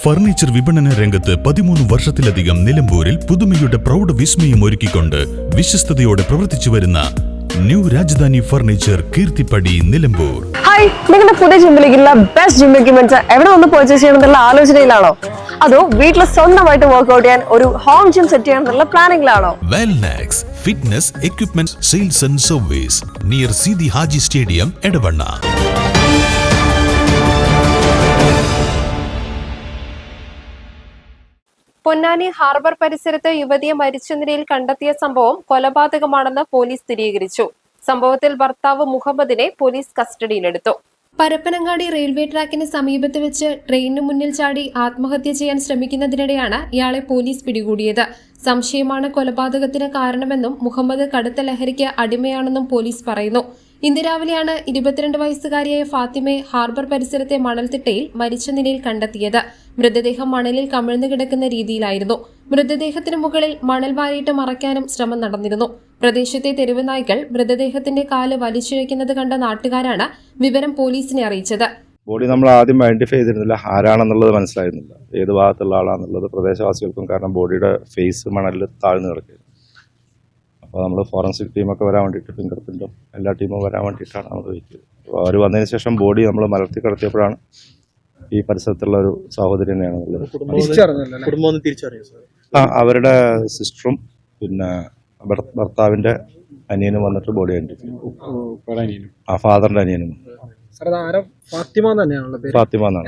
Furniture വിപണന രംഗത്ത് 13 വർഷത്തിലധികം നിലമ്പൂരിൽ പുതുമയുടെ പ്രൗഢ വിസ്മയം ഒരുക്കിക്കൊണ്ട് വിശ്വസ്തയോടെ പ്രവർത്തിച്ചു വരുന്ന new Rajadhani furniture Keerthippadi Nilambur. Hi, നിങ്ങളുടെ പുതിയ ജിമ്മിലേക്കുള്ള ബെസ്റ്റ് ജിം എക്യുപ്മെന്റ്സ് എവിടെ വന്ന് പർച്ചേസ് ചെയ്യണമെന്നുള്ള ആലോചനയിലാണോ? അതോ വീട്ടിൽ സ്വന്തമായിട്ട് വർക്ക്ഔട്ട് ചെയ്യാൻ ഒരു ഹോം ജിം സെറ്റ് ചെയ്യാനുള്ള പ്ലാനിംഗിലാണോ? Wellnex fitness equipment sales and service near Sidi Haji stadium Edavanna. Ponnani harbour പരിസരത്ത് യുവതിയെ മരിച്ച നിലയിൽ കണ്ടെത്തിയ സംഭവം കൊലപാതകമാണെന്ന് പോലീസ് സ്ഥിരീകരിച്ചു. സംഭവത്തിൽ ഭർത്താവ് മുഹമ്മദിനെ പോലീസ് കസ്റ്റഡിയിലെടുത്തു. പരപ്പനങ്ങാടി റെയിൽവേ ട്രാക്കിന് സമീപത്ത് വെച്ച് ട്രെയിനിന് മുന്നിൽ ചാടി ആത്മഹത്യ ചെയ്യാൻ ശ്രമിക്കുന്നതിനിടെയാണ് ഇയാളെ പോലീസ് പിടികൂടിയത്. സംശയമാണ് കൊലപാതകത്തിന് കാരണമെന്നും മുഹമ്മദ് കടുത്ത ലഹരിക്ക് അടിമയാണെന്നും പോലീസ് പറയുന്നു. ഇന്ന് രാവിലെയാണ് 22 വയസ്സുകാരിയായ ഫാത്തിമയെ ഹാർബർ പരിസരത്തെ മണൽത്തിട്ടയിൽ മരിച്ച നിലയിൽ കണ്ടെത്തിയത്. മൃതദേഹം മണലിൽ കമിഴ്ന്നു കിടക്കുന്ന രീതിയിലായിരുന്നു. മൃതദേഹത്തിന് മുകളിൽ മണൽ വാരിയിട്ട് മറയ്ക്കാനും ശ്രമം നടന്നിരുന്നു. പ്രദേശത്തെ തെരുവ് നായ്ക്കൾ മൃതദേഹത്തിന്റെ കാല് വലിച്ചിഴയ്ക്കുന്നത് കണ്ട നാട്ടുകാരാണ് വിവരം പോലീസിനെ അറിയിച്ചത്. ബോഡി നമ്മൾ ആദ്യം ഐഡന്റിഫൈ ചെയ്തിരുന്നില്ല, ആരാണെന്നുള്ളത് മനസ്സിലായിരുന്നില്ല, ഏത് ഭാഗത്തുള്ള ആളാണെന്നുള്ളത് പ്രദേശവാസികൾക്കും. കാരണം ബോഡിയുടെ ഫേസ് മണലിൽ താഴ്ന്നു കിടക്കുകയാണ്. അപ്പോൾ നമ്മൾ ഫോറൻസിക് ടീമൊക്കെ വരാൻ വേണ്ടിയിട്ട്, ഫിംഗർ പ്രിന്റും എല്ലാ ടീമും വരാൻ വേണ്ടിയിട്ടാണ് നമ്മൾ വെയിറ്റ് ചെയ്തത്. അപ്പോൾ അവർ വന്നതിന് ശേഷം ബോഡി നമ്മൾ മലർത്തി കിടത്തിയപ്പോഴാണ് ഈ പരിസരത്തുള്ള ഒരു സഹോദരി തന്നെയാണ് ഉള്ളത്. അവരുടെ സിസ്റ്ററും പിന്നെ ഭർത്താവിന്റെ അനിയനും വന്നിട്ട് ബോഡി കണ്ടിട്ട്, ഫാദറിന്റെ അനിയനും. ഫാത്തിമ എന്നാണ്.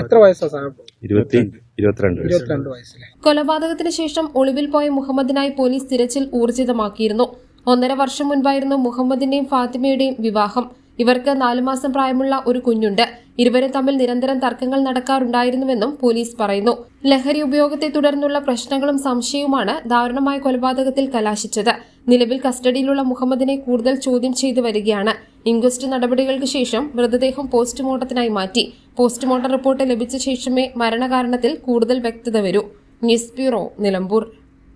22 വയസ്സ്. കൊലപാതകത്തിന് ശേഷം ഒളിവിൽ പോയ മുഹമ്മദിനായി പോലീസ് തിരച്ചിൽ ഊർജിതമാക്കിയിരുന്നു. 1.5 വർഷം മുൻപായിരുന്നു മുഹമ്മദിന്റെയും ഫാത്തിമയുടെയും വിവാഹം. ഇവർക്ക് 4 മാസം പ്രായമുള്ള ഒരു കുഞ്ഞുണ്ട്. ഇരുവരും തമ്മിൽ നിരന്തരം തർക്കങ്ങൾ നടക്കാറുണ്ടായിരുന്നുവെന്നും പോലീസ് പറയുന്നു. ലഹരി ഉപയോഗത്തെ തുടർന്നുള്ള പ്രശ്നങ്ങളും സംശയവുമാണ് ദാരുണമായ കൊലപാതകത്തിൽ കലാശിച്ചത്. നിലവിൽ കസ്റ്റഡിയിലുള്ള മുഹമ്മദിനെ കൂടുതൽ ചോദ്യം ചെയ്തു വരികയാണ്. ഇൻക്വസ്റ്റ് നടപടികൾക്ക് ശേഷം മൃതദേഹം പോസ്റ്റ്മോർട്ടത്തിനായി മാറ്റി. പോസ്റ്റ്മോർട്ടം റിപ്പോർട്ട് ലഭിച്ച ശേഷമേ മരണകാരണത്തിൽ കൂടുതൽ വ്യക്തത വരൂ. News bureau, Nilambur.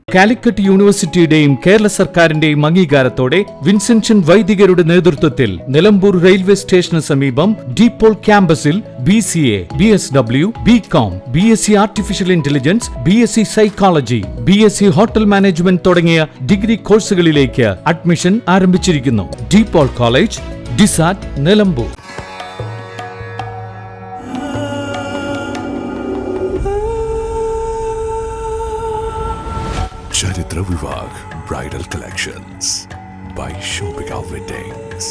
കാലിക്കറ്റ് യൂണിവേഴ്സിറ്റിയുടെയും കേരള സർക്കാരിന്റെയും അംഗീകാരത്തോടെ വിൻസെൻഷൻ വൈദികരുടെ നേതൃത്വത്തിൽ നിലമ്പൂർ റെയിൽവേ സ്റ്റേഷന് സമീപം ഡീപോൾ ക്യാമ്പസിൽ BCA, BSW, BCom, BSc artificial intelligence, BSc psychology, BSc hotel management തുടങ്ങിയ ഡിഗ്രി കോഴ്സുകളിലേക്ക് അഡ്മിഷൻ ആരംഭിച്ചിരിക്കുന്നു. ഡീപോൾ കോളേജ്, ഡിസാറ്റ്, Nilambur. Charitra Vivag Bridal Collections by Shobhika Weddings.